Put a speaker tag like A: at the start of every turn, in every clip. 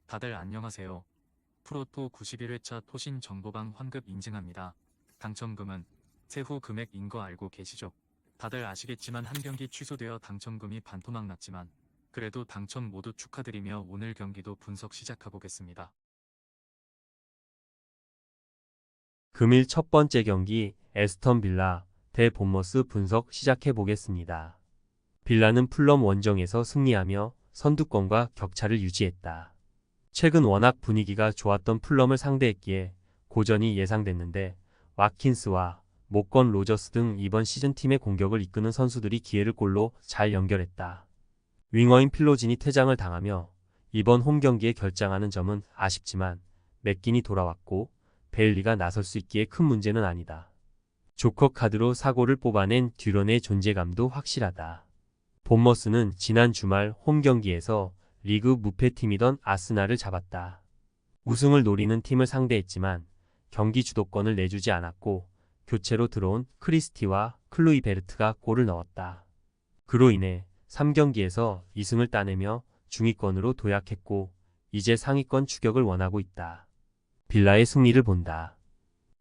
A: 다들 안녕하세요. 프로토 91회차 토신 정보방 환급 인증합니다. 당첨금은 세후 금액인 거 알고 계시죠? 다들 아시겠지만 한 경기 취소되어 당첨금이 반토막 났지만 그래도 당첨 모두 축하드리며 오늘 경기도 분석 시작해보겠습니다.
B: 금일 첫 번째 경기 에스턴 빌라 대 본머스 분석 시작해 보겠습니다. 빌라는 풀럼 원정에서 승리하며 선두권과 격차를 유지했다. 최근 워낙 분위기가 좋았던 풀럼을 상대했기에 고전이 예상됐는데 와킨스와 모건 로저스 등 이번 시즌 팀의 공격을 이끄는 선수들이 기회를 골로 잘 연결했다. 윙어인 필로진이 퇴장을 당하며 이번 홈 경기에 결장하는 점은 아쉽지만 맥긴이 돌아왔고 베일리가 나설 수 있기에 큰 문제는 아니다. 조커 카드로 사고를 뽑아낸 듀런의 존재감도 확실하다. 본머스는 지난 주말 홈 경기에서 리그 무패팀이던 아스날을 잡았다. 우승을 노리는 팀을 상대했지만 경기 주도권을 내주지 않았고 교체로 들어온 크리스티와 클루이베르트가 골을 넣었다. 그로 인해 3경기에서 2승을 따내며 중위권으로 도약했고 이제 상위권 추격을 원하고 있다. 빌라의 승리를 본다.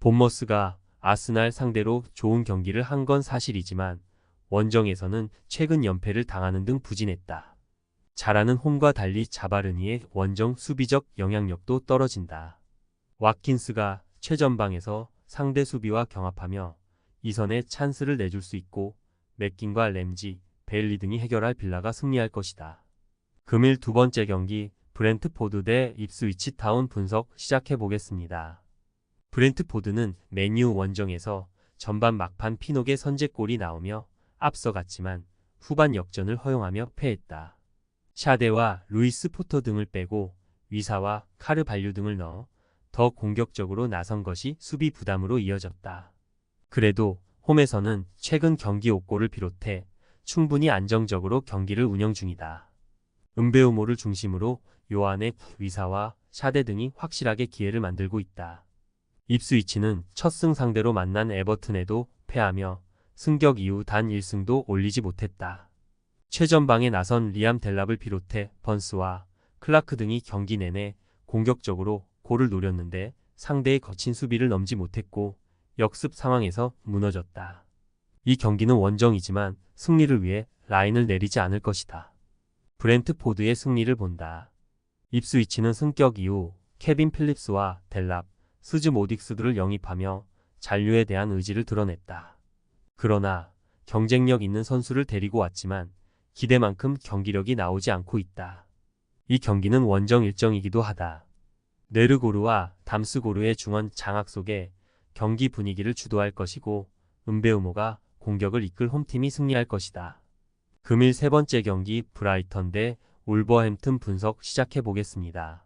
B: 본머스가 아스날 상대로 좋은 경기를 한 건 사실이지만 원정에서는 최근 연패를 당하는 등 부진했다. 잘하는 홈과 달리 자바르니의 원정 수비적 영향력도 떨어진다. 와킨스가 최전방에서 상대 수비와 경합하며 이선에 찬스를 내줄 수 있고 맥긴과 램지, 베일리 등이 해결할 빌라가 승리할 것이다. 금일 두 번째 경기 브렌트포드 대 입스위치 타운 분석 시작해 보겠습니다. 브렌트포드는 맨유 원정에서 전반 막판 피녹의 선제골이 나오며 앞서갔지만 후반 역전을 허용하며 패했다. 샤데와 루이스 포터 등을 빼고 위사와 카르발류 등을 넣어 더 공격적으로 나선 것이 수비 부담으로 이어졌다. 그래도 홈에서는 최근 경기 5골을 비롯해 충분히 안정적으로 경기를 운영 중이다. 은베우모를 중심으로 요한의 위사와 샤데 등이 확실하게 기회를 만들고 있다. 입스위치는 첫 승 상대로 만난 에버튼에도 패하며 승격 이후 단 1승도 올리지 못했다. 최전방에 나선 리암 델랍을 비롯해 번스와 클라크 등이 경기 내내 공격적으로 골을 노렸는데 상대의 거친 수비를 넘지 못했고 역습 상황에서 무너졌다. 이 경기는 원정이지만 승리를 위해 라인을 내리지 않을 것이다. 브렌트포드의 승리를 본다. 입스위치는 승격 이후 케빈 필립스와 델랍, 스즈 모딕스들을 영입하며 잔류에 대한 의지를 드러냈다. 그러나 경쟁력 있는 선수를 데리고 왔지만 기대만큼 경기력이 나오지 않고 있다. 이 경기는 원정 일정이기도 하다. 네르고르와 담스고르의 중원 장악 속에 경기 분위기를 주도할 것이고 은베우모가 공격을 이끌 홈팀이 승리할 것이다. 금일 세 번째 경기 브라이턴 대 울버햄튼 분석 시작해 보겠습니다.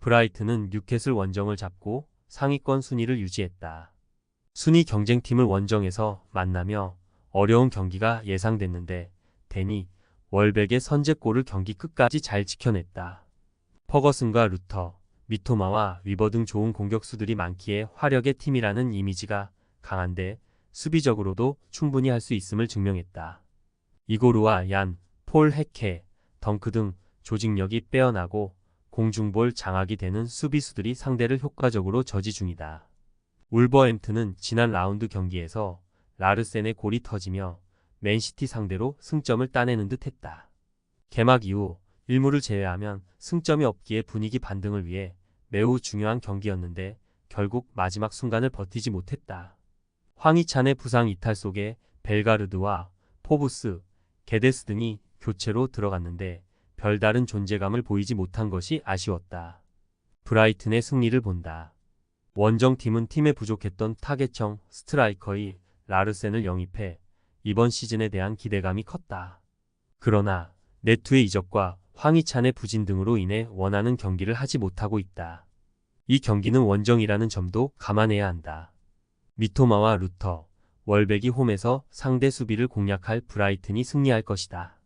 B: 브라이튼은 뉴캐슬 원정을 잡고 상위권 순위를 유지했다. 순위 경쟁팀을 원정에서 만나며 어려운 경기가 예상됐는데 데니 월백의 선제골을 경기 끝까지 잘 지켜냈다. 퍼거슨과 루터, 미토마와 위버 등 좋은 공격수들이 많기에 화력의 팀이라는 이미지가 강한데 수비적으로도 충분히 할 수 있음을 증명했다. 이고르와 얀, 폴 헤케, 덩크 등 조직력이 빼어나고 공중볼 장악이 되는 수비수들이 상대를 효과적으로 저지 중이다. 울버햄튼은 지난 라운드 경기에서 라르센의 골이 터지며 맨시티 상대로 승점을 따내는 듯 했다. 개막 이후 1무를 제외하면 승점이 없기에 분위기 반등을 위해 매우 중요한 경기였는데 결국 마지막 순간을 버티지 못했다. 황희찬의 부상 이탈 속에 벨가르드와 포브스, 게데스 등이 교체로 들어갔는데 별다른 존재감을 보이지 못한 것이 아쉬웠다. 브라이튼의 승리를 본다. 원정팀은 팀에 부족했던 타겟형 스트라이커의 라르센을 영입해 이번 시즌에 대한 기대감이 컸다. 그러나 네투의 이적과 황희찬의 부진 등으로 인해 원하는 경기를 하지 못하고 있다. 이 경기는 원정이라는 점도 감안해야 한다. 미토마와 루터, 월백이 홈에서 상대 수비를 공략할 브라이튼이 승리할 것이다.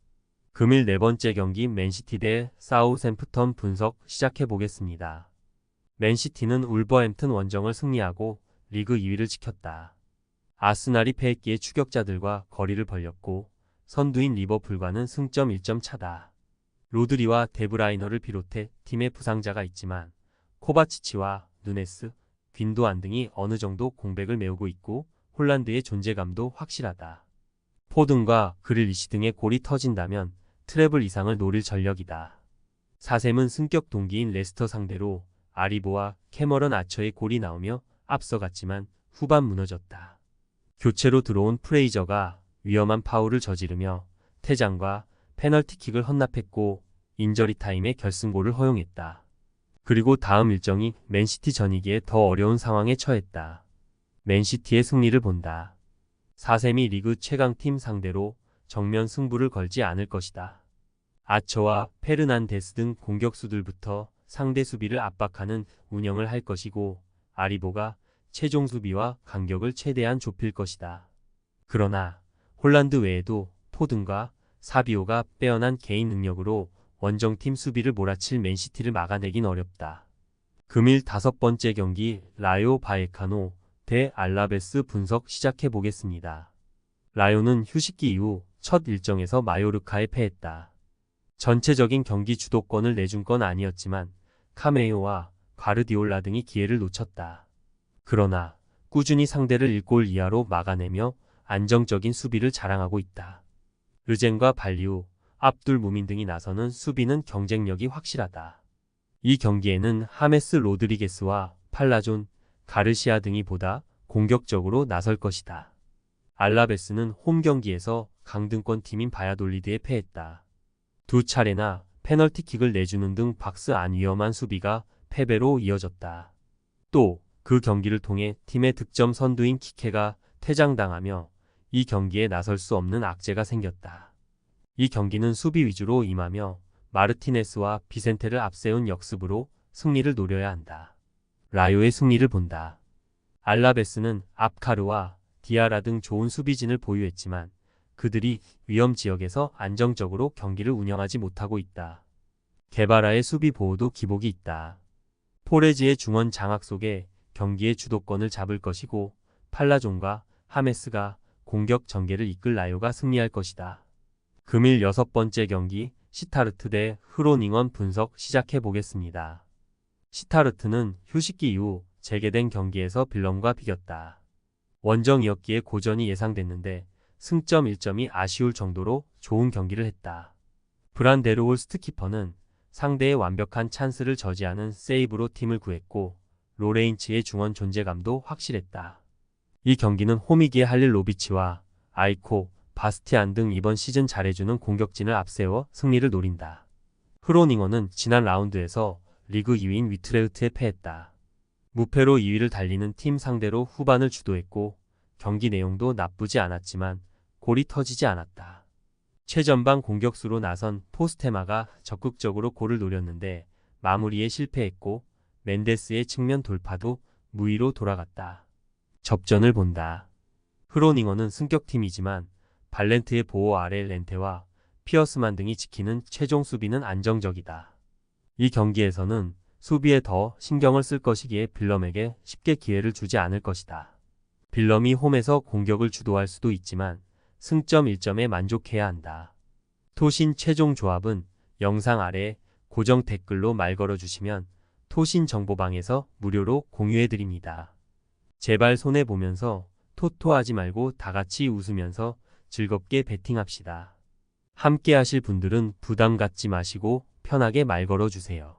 B: 금일 네 번째 경기 맨시티 대 사우샘프턴 분석 시작해 보겠습니다. 맨시티는 울버햄튼 원정을 승리하고 리그 2위를 지켰다. 아스날이 패했기에 추격자들과 거리를 벌렸고 선두인 리버풀과는 승점 1점 차다. 로드리와 데브라이너를 비롯해 팀에 부상자가 있지만 코바치치와 누네스, 빈도안 등이 어느 정도 공백을 메우고 있고 홀란드의 존재감도 확실하다. 포든과 그릴리시 등의 골이 터진다면 트래블 이상을 노릴 전력이다. 사셈은 승격 동기인 레스터 상대로 아리보와 캐머런 아처의 골이 나오며 앞서갔지만 후반 무너졌다. 교체로 들어온 프레이저가 위험한 파울을 저지르며 퇴장과 페널티킥을 헌납했고 인저리 타임에 결승골을 허용했다. 그리고 다음 일정이 맨시티 전이기에 더 어려운 상황에 처했다. 맨시티의 승리를 본다. 사셈이 리그 최강팀 상대로 정면 승부를 걸지 않을 것이다. 아처와 페르난데스 등 공격수들부터 상대 수비를 압박하는 운영을 할 것이고 아리보가 최종 수비와 간격을 최대한 좁힐 것이다. 그러나 홀란드 외에도 포든과 사비오가 빼어난 개인 능력으로 원정팀 수비를 몰아칠 맨시티를 막아내긴 어렵다. 금일 5번째 경기 라요 바에카노 대 알라베스 분석 시작해보겠습니다. 라요는 휴식기 이후 첫 일정에서 마요르카에 패했다. 전체적인 경기 주도권을 내준 건 아니었지만 카메요와 가르디올라 등이 기회를 놓쳤다. 그러나 꾸준히 상대를 1골 이하로 막아내며 안정적인 수비를 자랑하고 있다. 르젠과 발리우, 압둘 무민 등이 나서는 수비는 경쟁력이 확실하다. 이 경기에는 하메스 로드리게스와 팔라존, 가르시아 등이 보다 공격적으로 나설 것이다. 알라베스는 홈 경기에서 강등권 팀인 바야돌리드에 패했다. 두 차례나 페널티킥을 내주는 등 박스 안 위험한 수비가 패배로 이어졌다. 또 그 경기를 통해 팀의 득점 선두인 키케가 퇴장당하며 이 경기에 나설 수 없는 악재가 생겼다. 이 경기는 수비 위주로 임하며 마르티네스와 비센테를 앞세운 역습으로 승리를 노려야 한다. 라요의 승리를 본다. 알라베스는 압카르와 디아라 등 좋은 수비진을 보유했지만 그들이 위험 지역에서 안정적으로 경기를 운영하지 못하고 있다. 게바라의 수비 보호도 기복이 있다. 포레지의 중원 장악 속에 경기의 주도권을 잡을 것이고 팔라존과 하메스가 공격 전개를 이끌 라요가 승리할 것이다. 금일 6번째 경기 시타르트 대 흐로닝원 분석 시작해보겠습니다. 시타르트는 휴식기 이후 재개된 경기에서 빌럼과 비겼다. 원정이었기에 고전이 예상됐는데 승점 1점이 아쉬울 정도로 좋은 경기를 했다. 브란데르홀스트 키퍼는 상대의 완벽한 찬스를 저지하는 세이브로 팀을 구했고 로레인츠의 중원 존재감도 확실했다. 이 경기는 홈이기에 할릴 로비치와 아이코, 바스티안 등 이번 시즌 잘해주는 공격진을 앞세워 승리를 노린다. 흐로닝어는 지난 라운드에서 리그 2위인 위트레흐트에 패했다. 무패로 2위를 달리는 팀 상대로 후반을 주도했고 경기 내용도 나쁘지 않았지만 골이 터지지 않았다. 최전방 공격수로 나선 포스테마가 적극적으로 골을 노렸는데 마무리에 실패했고 멘데스의 측면 돌파도 무위로 돌아갔다. 접전을 본다. 흐로닝어는 승격팀이지만 발렌트의 보호 아래 렌테와 피어스만 등이 지키는 최종 수비는 안정적이다. 이 경기에서는 수비에 더 신경을 쓸 것이기에 빌럼에게 쉽게 기회를 주지 않을 것이다. 빌럼이 홈에서 공격을 주도할 수도 있지만 승점 1점에 만족해야 한다. 토신 최종 조합은 영상 아래 고정 댓글로 말 걸어주시면 토신 정보방에서 무료로 공유해드립니다. 제발 손해보면서 토토하지 말고 다같이 웃으면서 즐겁게 베팅합시다. 함께 하실 분들은 부담 갖지 마시고 편하게 말 걸어주세요.